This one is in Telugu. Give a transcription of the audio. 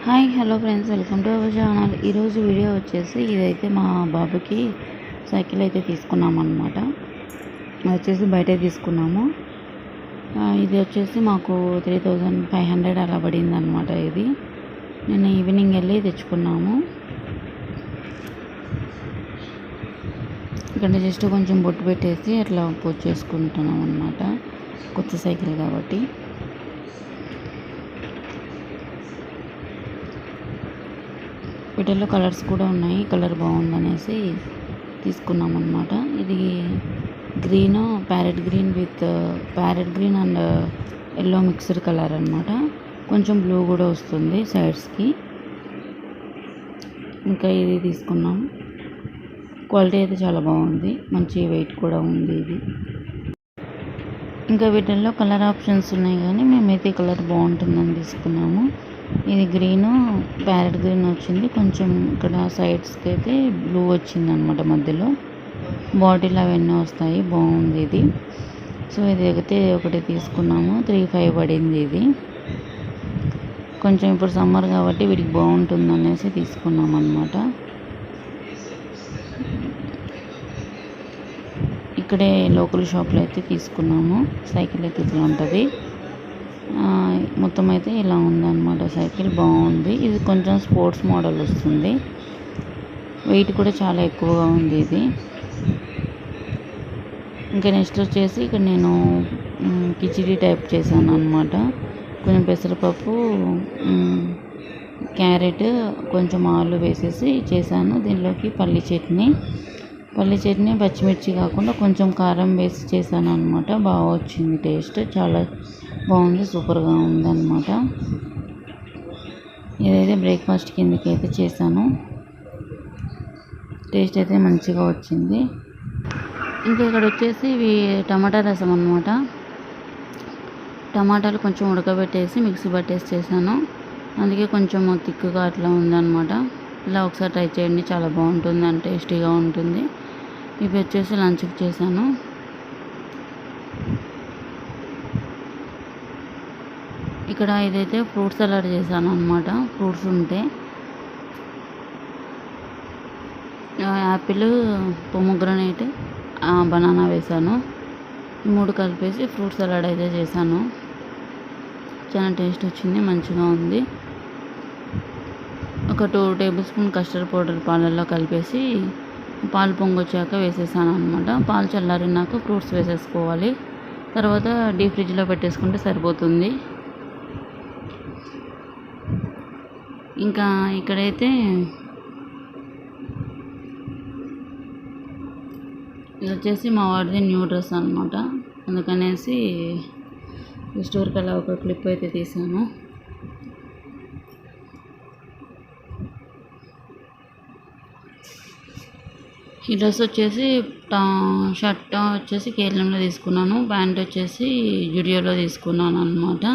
Hi hello friends, welcome to our channel. ఈరోజు వీడియో వచ్చేసి ఇదైతే మా బాబుకి సైకిల్ అయితే తీసుకున్నాము అనమాట. అది వచ్చేసి బయట తీసుకున్నాము. ఇది వచ్చేసి మాకు 3500 అలా పడింది అనమాట. ఇది నిన్న ఈవినింగ్ వెళ్ళి తెచ్చుకున్నాము. ఇక్కడ జస్ట్ కొంచెం బొట్టు పెట్టేసి అట్లా పూజ చేసుకుంటున్నాం అనమాట. కొత్త సైకిల్ కాబట్టి. వీటిల్లో కలర్స్ కూడా ఉన్నాయి. కలర్ బాగుందనేసి తీసుకున్నాం అనమాట. ఇది green, parrot green and yellow mixed colour అనమాట. కొంచెం బ్లూ కూడా వస్తుంది సైడ్స్కి. ఇంకా ఇది తీసుకున్నాం. క్వాలిటీ అయితే చాలా బాగుంది, మంచి వెయిట్ కూడా ఉంది ఇది. ఇంకా వీటిల్లో కలర్ ఆప్షన్స్ ఉన్నాయి, కానీ మేమైతే కలర్ బాగుంటుందని తీసుకున్నాము. ఇది గ్రీను, ప్యారెట్ గ్రీన్ వచ్చింది. కొంచెం ఇక్కడ సైడ్స్కి అయితే బ్లూ వచ్చింది అనమాట. మధ్యలో బాటిల్ అవన్నీ వస్తాయి. బాగుంది ఇది. సో ఇది అయితే ఒకటి తీసుకున్నాము. 3500 పడింది ఇది. కొంచెం ఇప్పుడు సమ్మర్ కాబట్టి వీటికి బాగుంటుంది అనేసి తీసుకున్నాం అనమాట. ఇక్కడే లోకల్ షాప్లో అయితే తీసుకున్నాము. సైకిల్ అయితే ఇట్లా ఉంటుంది. మొత్తం అయితే ఇలా ఉందన్నమాట. సైకిల్ బాగుంది. ఇది కొంచెం స్పోర్ట్స్ మోడల్ వస్తుంది. వెయిట్ కూడా చాలా ఎక్కువగా ఉంది ఇది. ఇంకా నెక్స్ట్ వచ్చేసి ఇక్కడ నేను కిచిడి టైప్ చేశాను అనమాట. కొంచెం పెసరపప్పు, క్యారెట్, కొంచెం ఆలు వేసేసి చేశాను. దీనిలోకి పల్లి చట్నీ, పచ్చిమిర్చి కాకుండా కొంచెం కారం వేసి చేశాను అనమాట. బాగా వచ్చింది. టేస్ట్ చాలా బాగుంది, సూపర్గా ఉందన్నమాట. ఇదైతే బ్రేక్ఫాస్ట్ కిందకి అయితే చేశాను. టేస్ట్ అయితే మంచిగా వచ్చింది. ఇంకా ఇక్కడ వచ్చేసి ఇవి టమాటా రసం అనమాట. టమాటాలు కొంచెం ఉడకబెట్టేసి మిక్సీ పట్టేసి చేశాను. అందుకే కొంచెం తిక్కుగా అట్లా ఉందన్నమాట. ఇలా ఒకసారి ట్రై చేయండి, చాలా బాగుంటుంది అండ్ టేస్టీగా ఉంటుంది. ఇవి వచ్చేసి లంచ్కి చేశాను. ఇక్కడ ఇదైతే ఫ్రూట్ సలాడ్ చేశాను అనమాట. ఫ్రూట్స్ ఉంటే యాపిల్, పొమోగ్రనేట్, బనానా వేసాను. ఈ 3 కలిపేసి ఫ్రూట్ సలాడ్ అయితే చేశాను. చాలా టేస్ట్ వచ్చింది, మంచిగా ఉంది. ఒక 2 టేబుల్ స్పూన్ కస్టర్డ్ పౌడర్ పాలల్లో కలిపేసి పాలు పొంగొచ్చాక వేసేసాను అనమాట. పాలు చల్లారినాక ఫ్రూట్స్ వేసేసుకోవాలి. తర్వాత డీప్ ఫ్రిడ్జ్లో పెట్టేసుకుంటే సరిపోతుంది. ఇంకా ఇక్కడైతే ఇది వచ్చేసి మా వాడిది న్యూ డ్రెస్ అనమాట. అందుకనేసి స్టోర్కి అలా ఒక క్లిప్ అయితే తీసాను. ఈ డ్రెస్ వచ్చేసి షర్ట్ వచ్చేసి కేరళంలో తీసుకున్నాను. ప్యాంట్ వచ్చేసి జుడియోలో తీసుకున్నాను అనమాట.